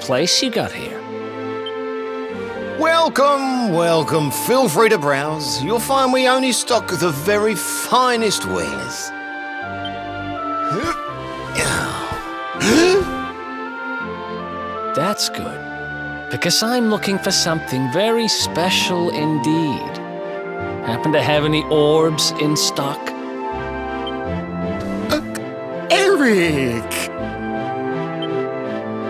place you got here. Welcome, welcome. Feel free to browse. You'll find we only stock the very finest wares. That's good, because I'm looking for something very special indeed. Happen to have any orbs in stock? Erik!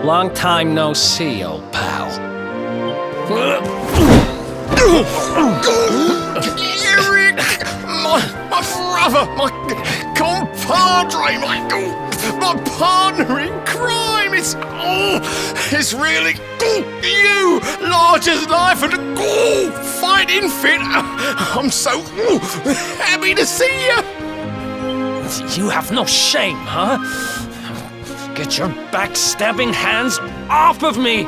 Long time no see, old pal. Erik! My brother, my compadre, my partner in crime! It's really you, large as life and fighting fit. I'm so happy to see you. You have no shame, huh? Get your backstabbing hands off of me!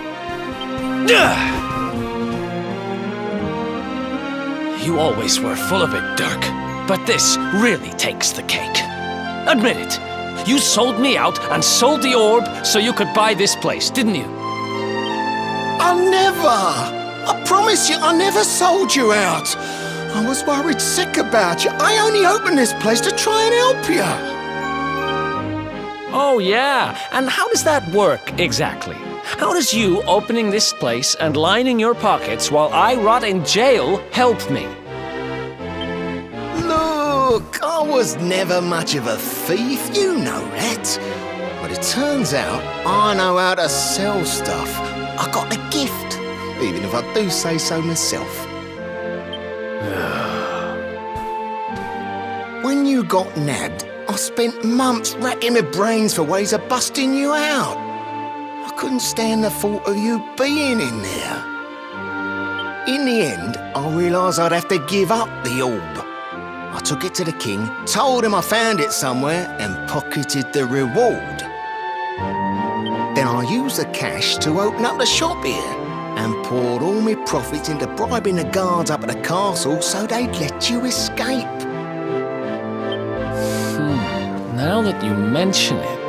You always were full of it, Dirk, but this really takes the cake. Admit it. You sold me out and sold the orb so you could buy this place, didn't you? I promise you, I never sold you out. I was worried sick about you. I only opened this place to try and help you. Oh, yeah. And how does that work, exactly? How does you opening this place and lining your pockets while I rot in jail help me? Look, I was never much of a thief, you know that. But it turns out I know how to sell stuff. I got a gift, even if I do say so myself. When you got nabbed, I spent months racking my brains for ways of busting you out. I couldn't stand the thought of you being in there. In the end, I realised I'd have to give up the orb. I took it to the king, told him I found it somewhere, and pocketed the reward. Then I used the cash to open up the shop here, and poured all my profits into bribing the guards up at the castle so they'd let you escape. Now that you mention it,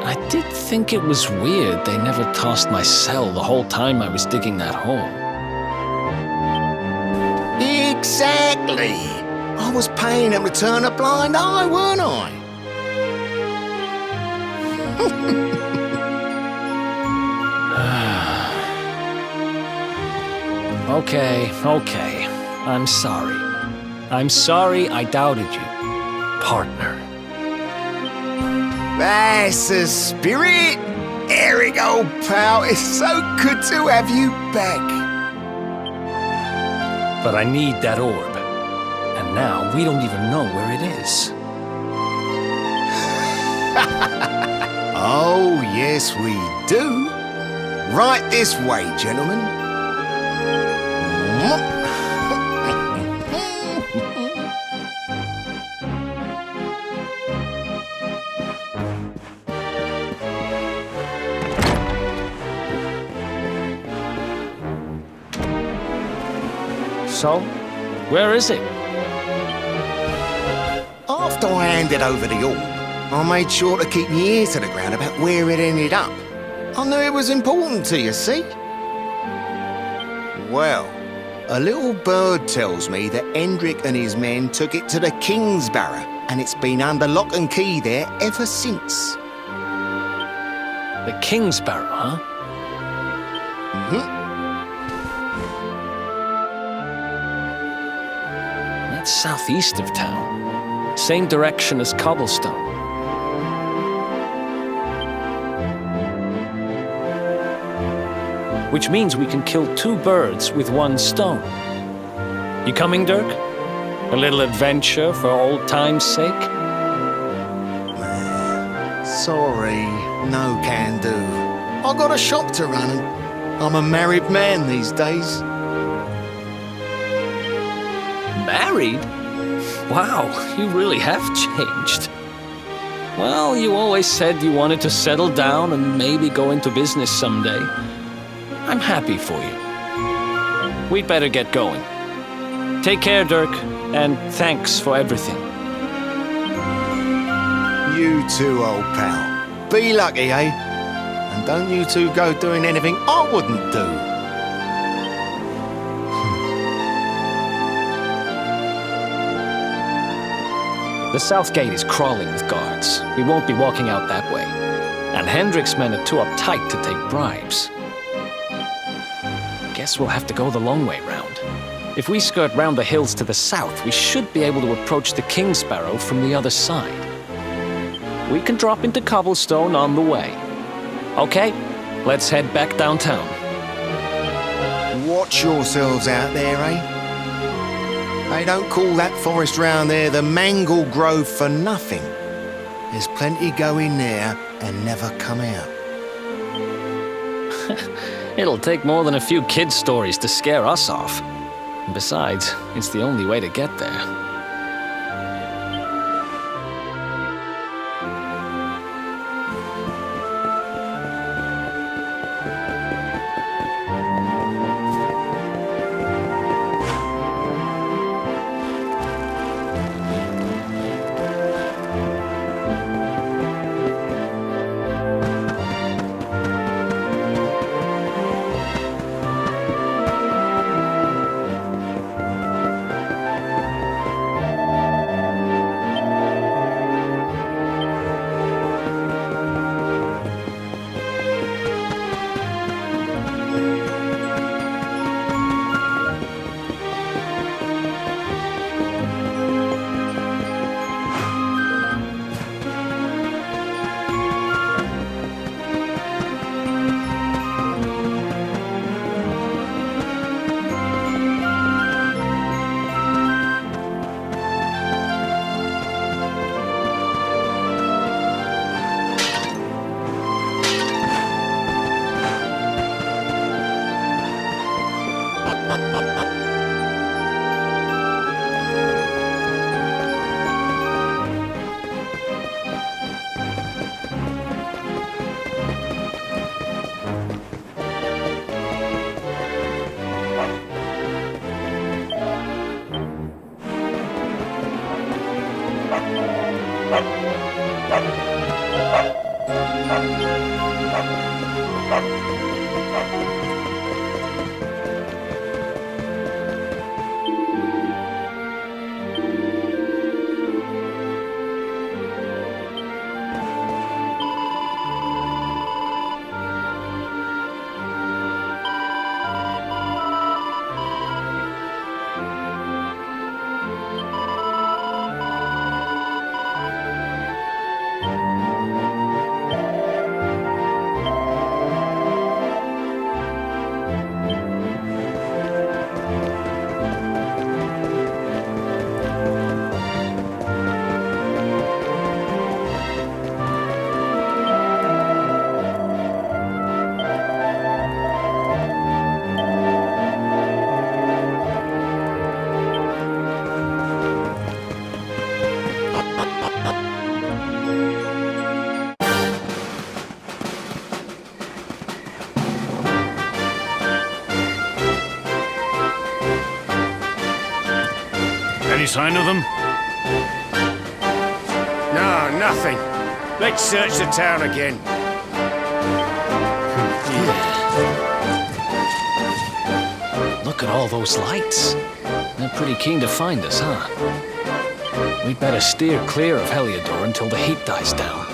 I did think it was weird they never tossed my cell the whole time I was digging that hole. Exactly! I was paying them to turn a blind eye, weren't I? Okay. I'm sorry. I'm sorry I doubted you, partner. That's the spirit! Erik, old pal, it's so good to have you back. But I need that orb. And now we don't even know where it is. Oh, yes, we do. Right this way, gentlemen. So, where is it? After I handed over the orb, I made sure to keep my ear to the ground about where it ended up. I knew it was important to you, see? Well, a little bird tells me that Hendrik and his men took it to the King's Barrow, and it's been under lock and key there ever since. The King's Barrow, huh? Mm-hmm. That's southeast of town. Same direction as Cobblestone. Which means we can kill two birds with one stone. You coming, Dirk? A little adventure for old time's sake? Sorry, no can do. I got a shop to run and I'm a married man these days. Married? Wow, you really have changed. Well, you always said you wanted to settle down and maybe go into business someday. I'm happy for you. We'd better get going. Take care, Dirk, and thanks for everything. You too, old pal. Be lucky, eh? And don't you two go doing anything I wouldn't do. The south gate is crawling with guards. We won't be walking out that way. And Hendrik's men are too uptight to take bribes. Guess we'll have to go the long way round. If we skirt round the hills to the south, we should be able to approach the King Sparrow from the other side. We can drop into cobblestone on the way. Okay, let's head back downtown. Watch yourselves out there, eh? They don't call that forest round there the Mangle Grove for nothing. There's plenty go in there and never come out. It'll take more than a few kid stories to scare us off. And besides, it's the only way to get there. Any sign of them? No, nothing. Let's search the town again. Look at all those lights. They're pretty keen to find us, huh? We'd better steer clear of Heliodor until the heat dies down.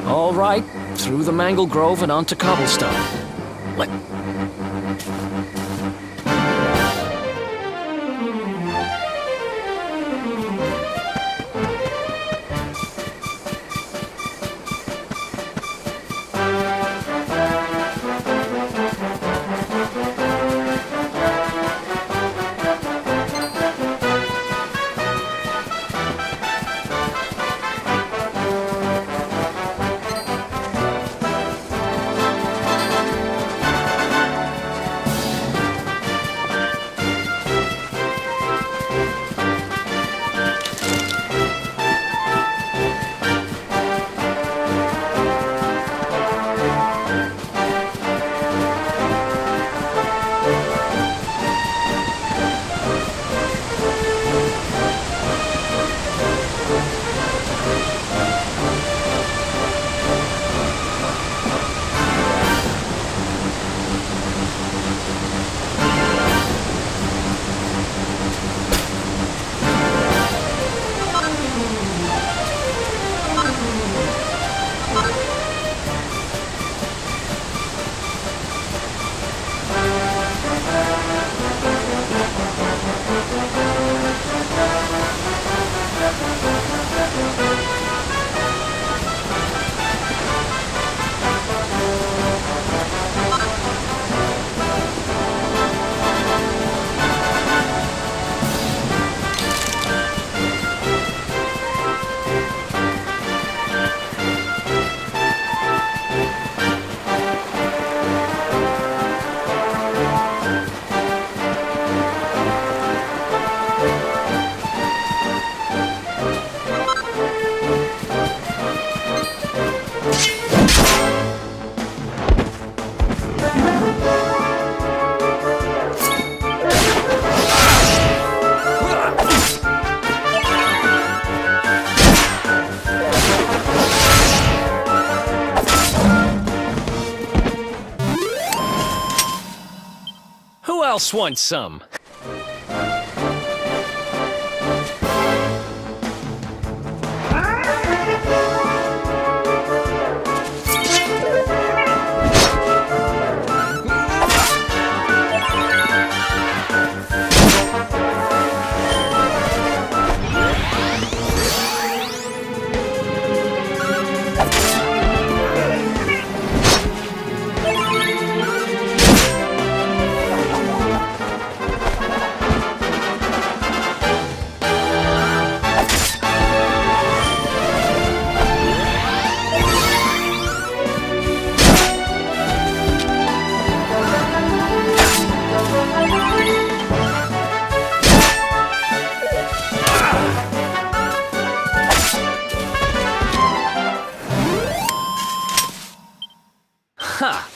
All right, through the Mangle Grove and onto cobblestone. else wants some? Ha!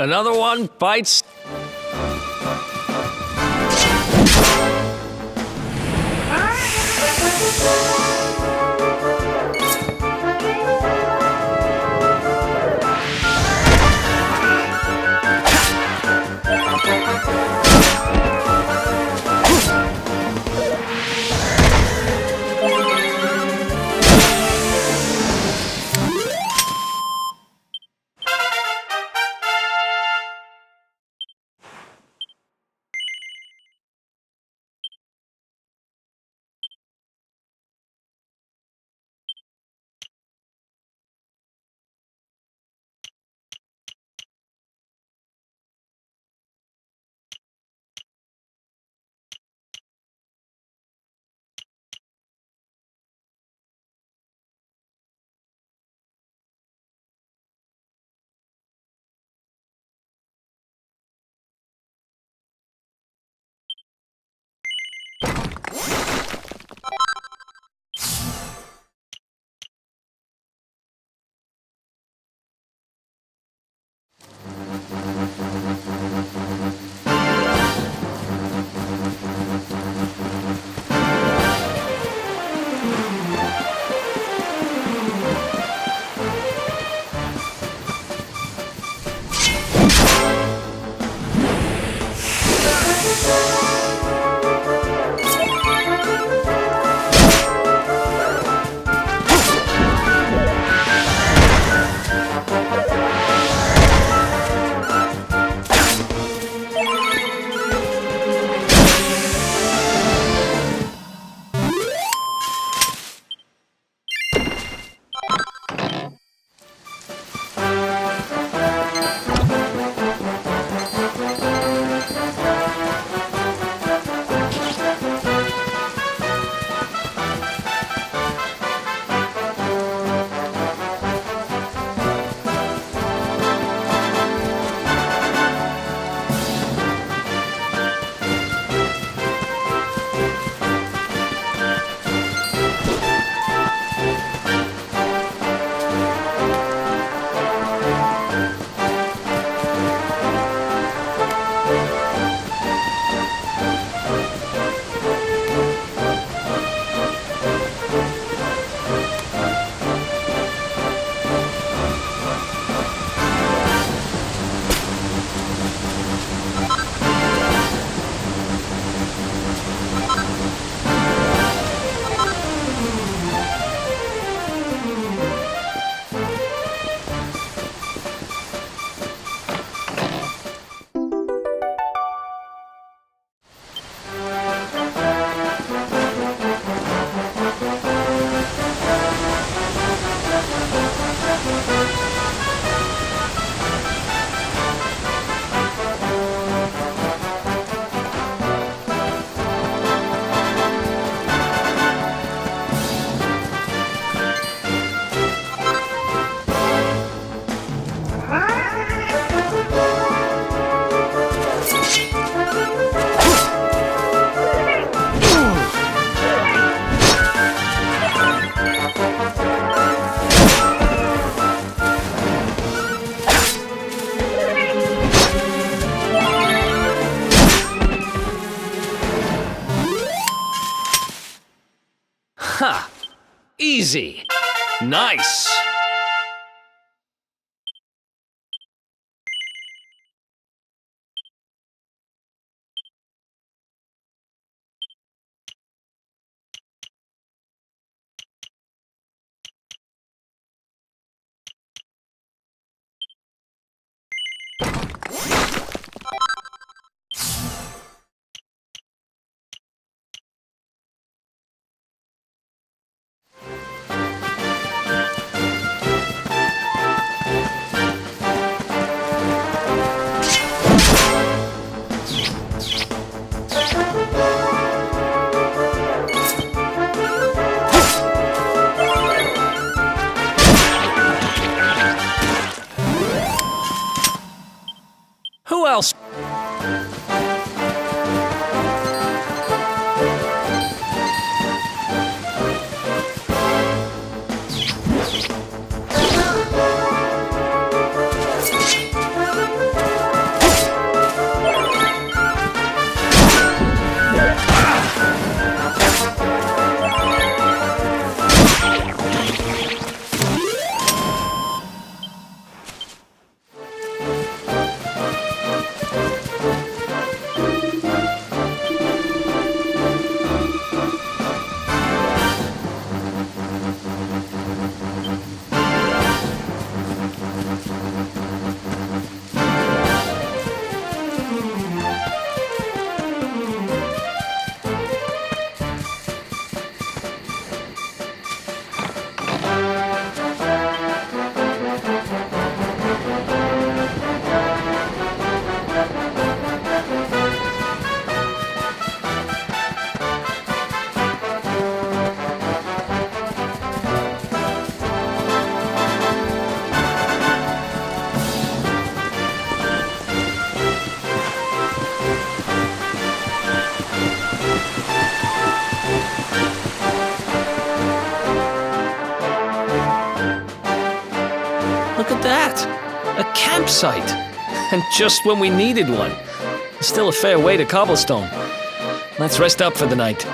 Another one bites. Easy. Nice. Who else? Look at that! A campsite! And just when we needed one. Still a fair way to cobblestone. Let's rest up for the night.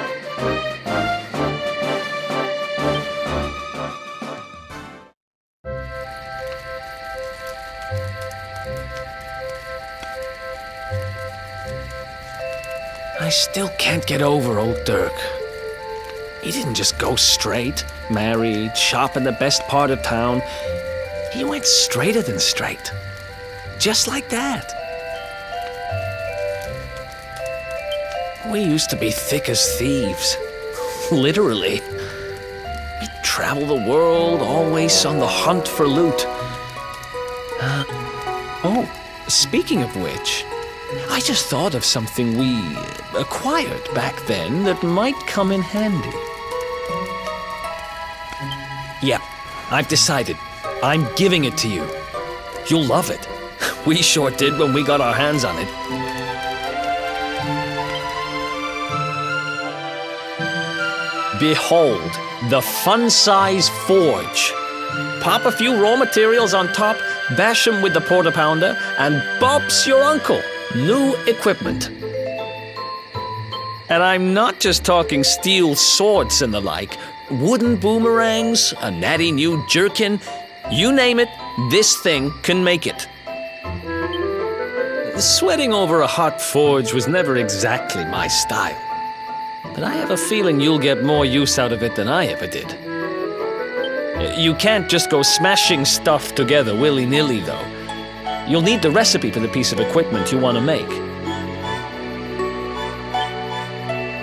I still can't get over old Dirk. He didn't just go straight, married, shop in the best part of town. He went straighter than straight. Just like that. We used to be thick as thieves. Literally. We'd travel the world, always on the hunt for loot. Oh, speaking of which, I just thought of something we acquired back then that might come in handy. Yep, I've decided. I'm giving it to you. You'll love it. We sure did when we got our hands on it. Behold, the fun-size forge. Pop a few raw materials on top, bash them with the porta pounder, and bop's your uncle. New equipment. And I'm not just talking steel swords and the like. Wooden boomerangs, a natty new jerkin. You name it, this thing can make it. Sweating over a hot forge was never exactly my style. But I have a feeling you'll get more use out of it than I ever did. You can't just go smashing stuff together willy-nilly, though. You'll need the recipe for the piece of equipment you want to make.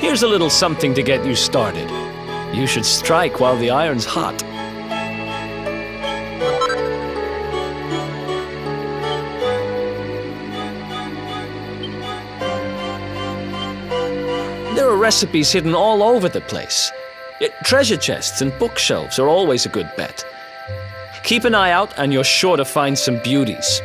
Here's a little something to get you started. You should strike while the iron's hot. There are recipes hidden all over the place. Treasure chests and bookshelves are always a good bet. Keep an eye out and you're sure to find some beauties.